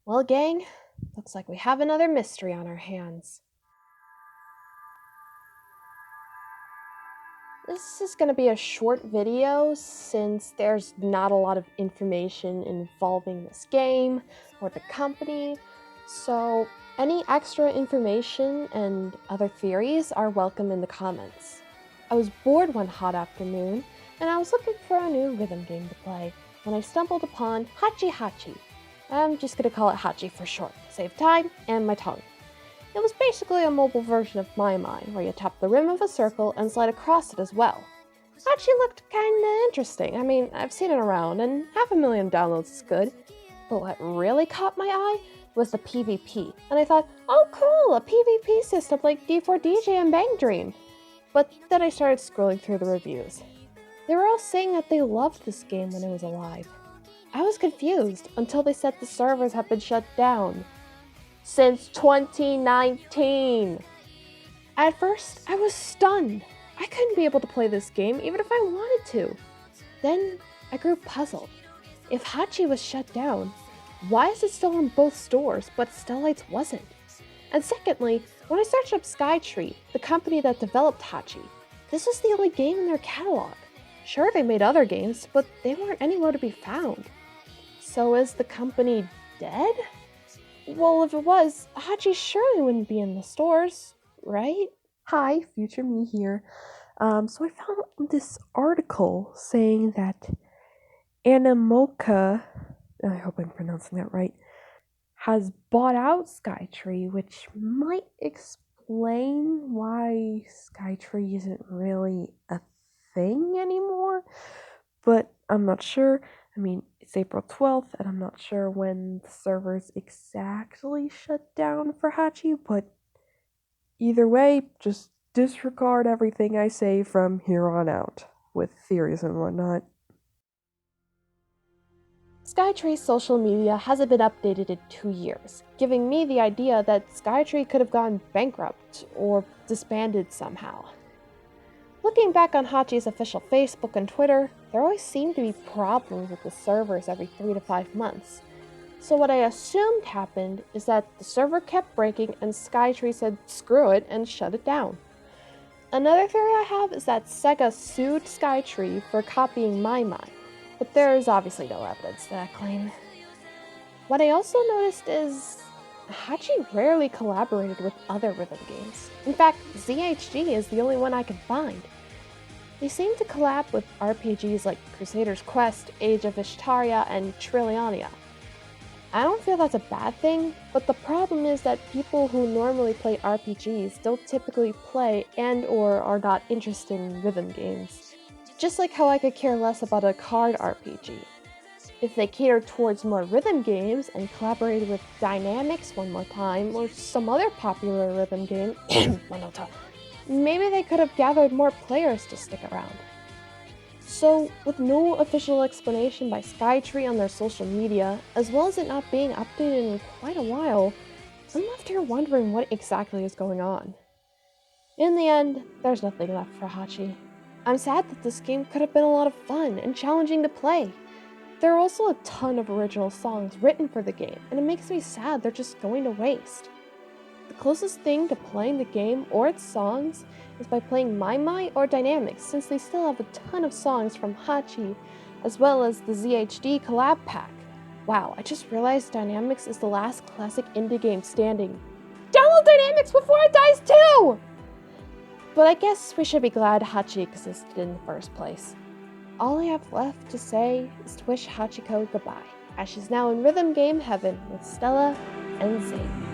Well, gang, looks like we have another mystery on our hands. This is going to be a short video since there's not a lot of information involving this game or the company, so any extra information and other theories are welcome in the comments. I was bored one hot afternoon, and I was looking for a new rhythm game to play when I stumbled upon Hachi Hachi. I'm just going to call it Hachi for short, save time and my tongue. It was basically a mobile version of maimai, where you tap the rim of a circle and slide across it as well. Hachi looked kinda interesting. I mean, I've seen it around, and 500,000 downloads is good. But what really caught my eye was the PvP, and I thought, oh cool, a PvP system like D4DJ and Bang Dream. But then I started scrolling through the reviews. They were all saying that they loved this game when it was alive. I was confused until they said the servers have been shut down since 2019. At first, I was stunned. I couldn't be able to play this game even if I wanted to. Then I grew puzzled. If Hachi was shut down, why is it still in both stores but Stellites wasn't? And secondly, when I searched up Skytree, the company that developed Hachi, this was the only game in their catalog. Sure, they made other games, but they weren't anywhere to be found. So is the company dead? Well, if it was, Hachi surely wouldn't be in the stores, right? Hi, future me here. So I found this article saying that Animoca, I hope I'm pronouncing that right, has bought out Skytree, which might explain why Skytree isn't really a thing anymore, but I'm not sure. I mean, it's April 12th, and I'm not sure when the servers exactly shut down for Hachi, but either way, just disregard everything I say from here on out, with theories and whatnot. Skytree's social media hasn't been updated in 2 years, giving me the idea that Skytree could have gone bankrupt or disbanded somehow. Looking back on Hachi's official Facebook and Twitter, there always seemed to be problems with the servers every 3 to 5 months. So what I assumed happened is that the server kept breaking and Skytree said screw it and shut it down. Another theory I have is that Sega sued Skytree for copying maimai, but there is obviously no evidence to that claim. What I also noticed is Hachi rarely collaborated with other rhythm games. In fact, ZHG is the only one I can find. They seem to collab with RPGs like Crusader's Quest, Age of Ishtaria, and Trilliania. I don't feel that's a bad thing, but the problem is that people who normally play RPGs don't typically play and/or are not interested in rhythm games. Just like how I could care less about a card RPG. If they catered towards more rhythm games and collaborated with Dynamics one more time, or some other popular rhythm game, maybe they could have gathered more players to stick around. So, with no official explanation by Skytree on their social media, as well as it not being updated in quite a while, I'm left here wondering what exactly is going on. In the end, there's nothing left for Hachi. I'm sad that this game could have been a lot of fun and challenging to play. There are also a ton of original songs written for the game, and it makes me sad they're just going to waste. The closest thing to playing the game or its songs is by playing maimai or Dynamics, since they still have a ton of songs from Hachi, as well as the ZHD collab pack. Wow, I just realized Dynamics is the last classic indie game standing. Download Dynamics before it dies too! But I guess we should be glad Hachi existed in the first place. All I have left to say is to wish Hachiko goodbye, as she's now in rhythm game heaven with Stella and Zane.